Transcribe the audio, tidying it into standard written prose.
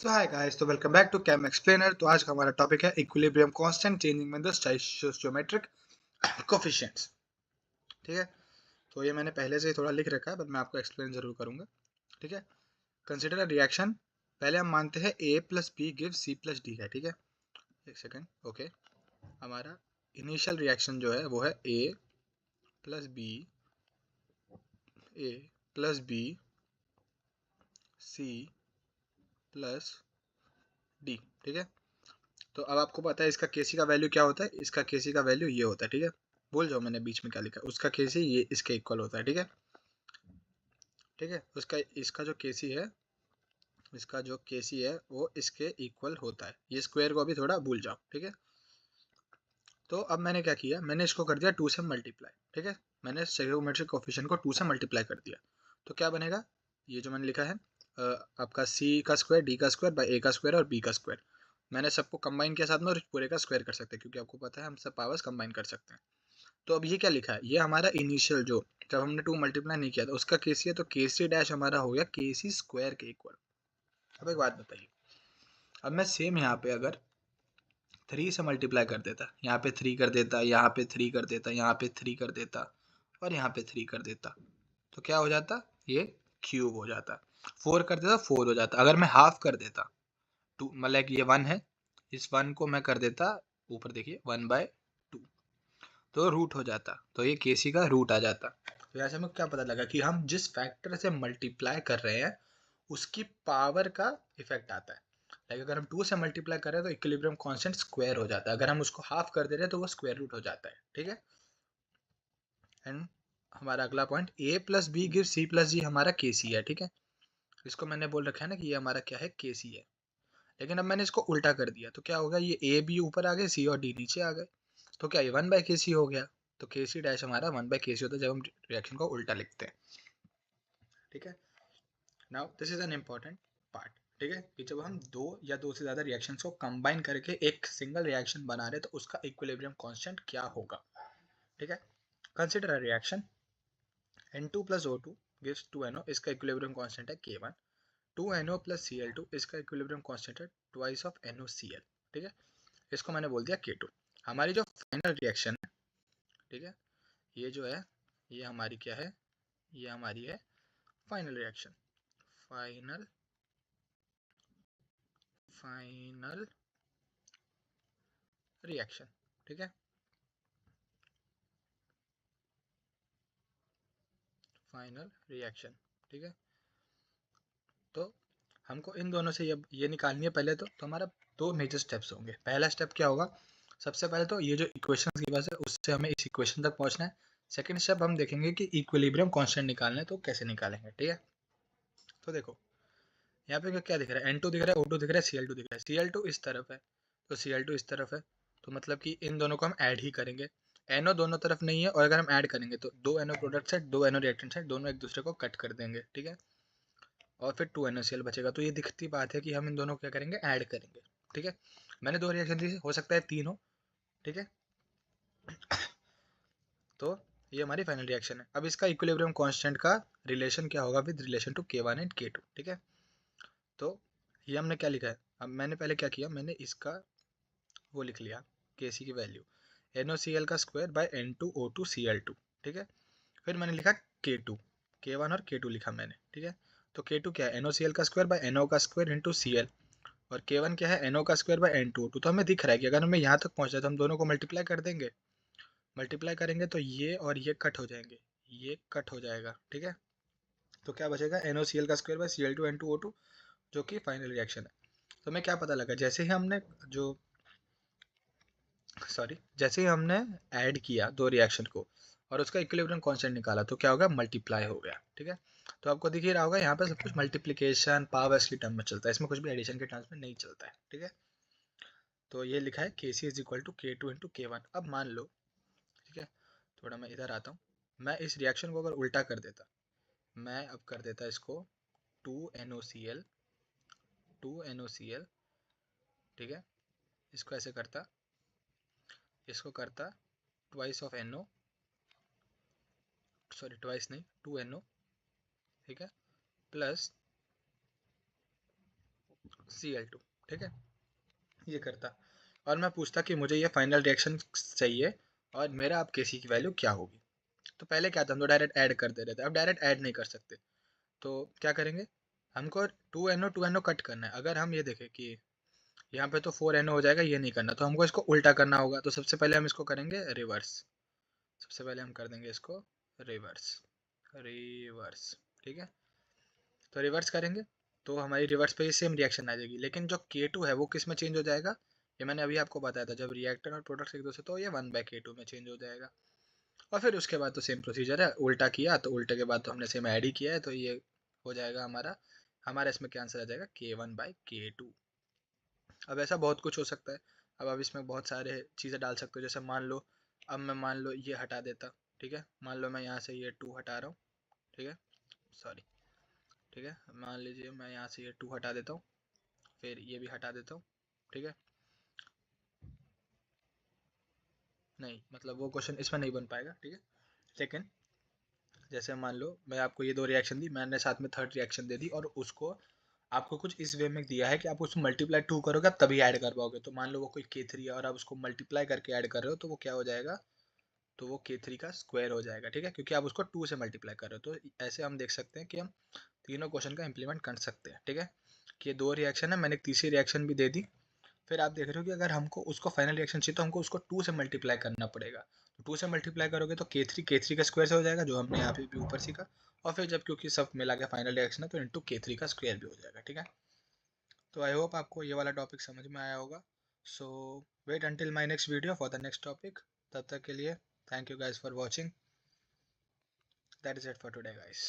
सो hi guys, तो welcome back to chem explainer. तो आज का हमारा टॉपिक है इक्विलिब्रियम कांस्टेंट चेंजिंग में द स्टोइचियोमेट्रिक कोफिशिएंट्स। ठीक है, तो ये मैंने पहले से ही थोड़ा लिख रखा है, बट मैं आपको एक्सप्लेन जरूर करूंगा। ठीक है, कंसीडर अ रिएक्शन। पहले हम मानते हैं a plus B give c plus D है। ठीक है, एक सेकेंड। ओके, हमारा इनिशियल रिएक्शन जो है वो है plus B a plus B C plus D. ठीक है, तो अब आपको पता है इसका केसी का वैल्यू क्या होता है। इसका केसी का वैल्यू ये होता है। ठीक है, भूल जाओ मैंने बीच में क्या लिखा, उसका केसी ये इसके इक्वल होता है। ठीक है, ठीक है, उसका इसका जो केसी है, इसका जो केसी है वो इसके इक्वल होता है। ये स्क्वायर को अभी थोड़ा भूल जाओ। ठीक है, तो अब मैंने क्या किया, मैंने इसको कर दिया 2 से मल्टीप्लाई। ठीक है, मैंने स्टेरियोमेट्रिक कोफिशिएंट को 2 से मल्टीप्लाई कर दिया। तो क्या बनेगा, ये जो मैंने लिखा है आपका c का स्क्वायर, d का स्क्वायर बाई a का स्क्वायर और b का स्क्वायर। मैंने सबको कंबाइन किया साथ में, और इस पूरे का स्क्वायर कर सकते हैं क्योंकि आपको पता है हम सब पावर्स कंबाइन कर सकते हैं। तो अब ये क्या लिखा है, ये हमारा इनिशियल जो जब हमने 2 मल्टीप्लाई नहीं किया था उसका केसी है, तो केसी डैश हमारा हो गया केसी स्क्वायर के इक्वल। अब एक बात बताइए, अब मैं सेम यहाँ पे अगर 3 से मल्टीप्लाई कर देता, यहाँ पे 3 कर देता, यहाँ पे 3 कर देता, यहाँ पे 3 कर देता और यहाँ पे 3 कर देता, तो क्या हो जाता, ये क्यूब हो जाता। 4 कर देता 4 हो जाता। अगर मैं हाफ कर देता, टू मतलब ये 1 है, इस 1 को मैं कर देता ऊपर, देखिए 1/2, तो रूट हो जाता, तो ये केसी का रूट आ जाता। तो ऐसे में क्या पता लगा कि हम जिस फैक्टर से मल्टीप्लाई कर रहे हैं उसकी पावर का इफेक्ट आता है। लाइक अगर हम 2 से मल्टीप्लाई कर रहे हैं तो इक्विलिब्रियम कांस्टेंट स्क्वायर हो जाता है, अगर हम उसको हाफ कर दे रहे हैं तो वो स्क्वायर रूट हो जाता है। ठीक है, एंड हमारा अगला point a plus B give c plus G हमारा केसी है। ठीक है, इसको मैंने बोल रखा है ना कि ये हमारा क्या है, केसी है। लेकिन अब मैंने इसको उल्टा कर दिया तो क्या होगा, ये ए बी ऊपर आ गए, सी और डी नीचे आ गए, तो क्या ये 1/KC हो गया। तो केसी डैश हमारा 1/KC होता है जब हम रिएक्शन को उल्टा लिखते हैं। ठीक है, now this is an important part. ठीक है, कि जब हम दो या दो से ज़्यादा रिएक्शंस को कंबाइन करके एक सिंगल रिएक्शन बना रहे हैं तो उसका इक्विलिब्रियम कांस्टेंट क्या होगा। ठीक है, consider a reaction N2 plus O2 gives 2NO, इसका इक्विलिब्रियम कांस्टेंट है K1। 2NO plus Cl2 इसका इक्विलिब्रियम कांस्टेंट है ट्वाइस ऑफ NOCl। ठीक है, इसको मैंने बोल दिया K2। हमारी जो फाइनल रिएक्शन है, ठीक है, ये जो है ये हमारी क्या है, ये हमारी है final reaction. Final final reaction. ठीक है, फाइनल रिएक्शन। ठीक है, तो हमको इन दोनों से ये निकालनी है पहले। तो हमारा दो मेजर स्टेप्स होंगे। पहला स्टेप क्या होगा, सबसे पहले तो ये जो इक्वेशन की बस है उससे हमें इस इक्वेशन तक पहुंचना है। सेकंड स्टेप हम देखेंगे कि इक्विलिब्रियम कांस्टेंट निकालना है तो कैसे निकालेंगे। ठीक है, तो देखो यहाँ पे क्या दिख रहा है, N2 दिख रहा है, O2 दिख रहा है, Cl2 दिख रहा है। Cl2 इस तरफ है तो Cl2 इस तरफ है, तो मतलब कि इन दोनों को हम ऐड ही करेंगे। NO दोनों तरफ नहीं है, और अगर हम ऐड करेंगे तो दो NO प्रोडक्ट है, दो NO रिएक्टेंट है, दोनों एक दूसरे को कट कर देंगे। ठीक है, और फिर 2NaCl बचेगा। तो ये दिखती बात है कि हम इन दोनों को क्या करेंगे, ऐड करेंगे। ठीक है, मैंने दो रिएक्शन दी, हो सकता है तीन हो। ठीक है, तो ये हमारी फाइनल रिएक्शन है। अब इसका इक्विलिब्रियम कांस्टेंट का रिलेशन क्या होगा with relation to K1 and K2। ठीक है, तो ये हमने क्या लिखा है, अब मैंने पहले क्या किया, मैंने इसका वो लिख लिया Kc की वैल्यू NOCl का स्क्वायर बाय N2O2Cl2। ठीक है, फिर मैंने लिखा K2, K1 और K2 लिखा मैंने। ठीक है, तो K2 क्या है, NOCl का स्क्वायर बाय NO का स्क्वायर इंटू Cl, और K1 क्या है, NO का स्क्वायर बाय N2O2। तो हमें दिख रहा है कि अगर हमें यहाँ तक पहुँच जाए तो हम दोनों को मल्टीप्लाई कर देंगे। मल्टीप्लाई करेंगे तो ये और ये कट हो जाएंगे, ये कट हो जाएगा। ठीक है, तो क्या बचेगा, NOCl का स्क्वायर बाय Cl2N2O2, जो कि फाइनल रिएक्शन है। तो हमें क्या पता लगा, जैसे ही हमने जो जैसे ही हमने ऐड किया दो रिएक्शन को और उसका इक्विलिब्रियम कांस्टेंट निकाला तो क्या होगा, मल्टीप्लाई हो गया। ठीक है, तो आपको दिख ही रहा होगा यहाँ पे सब कुछ मल्टीप्लिकेशन पावर्स की टर्म में चलता है, इसमें कुछ भी एडिशन के टर्म्स में नहीं चलता है। ठीक है, तो ये लिखा है Kc is equal to K2 into K1। अब मान लो, ठीक है, थोड़ा मैं इधर आता हूँ, मैं इस रिएक्शन को अगर उल्टा कर देता, मैं अब कर देता इसको 2NOCl 2NOCl। ठीक है, इसको ऐसे करता, इसको करता twice of NO, sorry twice नहीं 2NO। ठीक है, प्लस Cl2, ठीक है, ये करता और मैं पूछता कि मुझे ये फाइनल रिएक्शन चाहिए और मेरा अब Kc की वैल्यू क्या होगी। तो पहले क्या था, हम तो डायरेक्ट ऐड कर दे रहे थे, अब डायरेक्ट ऐड नहीं कर सकते। तो क्या करेंगे, हमको 2NO कट करना है। अगर हम ये देखें कि यहाँ पे तो 4NO हो जाएगा, ये नहीं करना, तो हमको इसको उल्टा करना होगा। तो सबसे पहले हम इसको करेंगे रिवर्स, सबसे पहले हम कर देंगे इसको रिवर्स, रिवर्स, ठीक है। तो रिवर्स करेंगे तो हमारी रिवर्स पे सेम रिएक्शन आ जाएगी, लेकिन जो K2 है वो किस में चेंज हो जाएगा, ये मैंने अभी आपको बताया था, जब रिएक्टर और प्रोडक्ट एक दूसरे, तो ये 1/K2 में चेंज हो जाएगा। और फिर उसके बाद तो सेम प्रोसीजर है, उल्टा किया तो उल्टे के बाद तो हमने सेम ऐड ही किया है, तो ये हो जाएगा हमारा हमारा इसमें क्या आंसर आ जाएगा, K1/K2। अब ऐसा बहुत कुछ हो सकता है। अब आप इसमें बहुत सारे चीज़ें डाल सकते हो, जैसे मान लो, अब मैं मान लो ये हटा देता, ठीक है, मान लो मैं यहाँ से ये 2 हटा रहा हूँ, ठीक है, सॉरी, ठीक है, मान लीजिए मैं यहाँ से ये 2 हटा देता हूँ, फिर ये भी हटा देता हूँ, ठीक है। नहीं, मतलब वो क्वेश्चन इसमें नहीं बन पाएगा, ठीक है। लेकिन जैसे मान लो मैं आपको ये 2 रिएक्शन दी, मैंने साथ में थर्ड रिएक्शन दे दी, और उसको आपको कुछ इस वे में दिया है कि आप उसको मल्टीप्लाई 2 करोगे, आप तभी ऐड कर पाओगे। तो मान लो वो कोई K3 है और आप उसको मल्टीप्लाई करके ऐड कर रहे हो, तो वो क्या हो जाएगा, तो वो K3 का स्क्वायर हो जाएगा, ठीक है, क्योंकि आप उसको 2 से मल्टीप्लाई कर रहे हो। तो ऐसे हम देख सकते हैं कि हम तीनों क्वेश्चन का इंप्लीमेंट कर सकते हैं, ठीक है। कि ये 2 रिएक्शन है, मैंने एक तीसरी रिएक्शन भी दे दी। फिर आप देख रहे हो कि अगर हमको उसको फाइनल रिएक्शन चाहिए तो हमको उसको 2 से मल्टीप्लाई करना पड़ेगा। तो 2 से मल्टीप्लाई करोगे तो K3 के स्क्वायर से हो जाएगा, जो हमने यहाँ पे भी ऊपर सीखा। और फिर जब क्योंकि सब मिला के फाइनल रिएक्शन है, तो इंटू K3 का स्क्वायर भी हो जाएगा, ठीक है। तो आई होप आपको ये वाला टॉपिक समझ में आया होगा। So wait until my next video for the next topic. तब तक के लिए thank you guys for watching. That is it for today guys.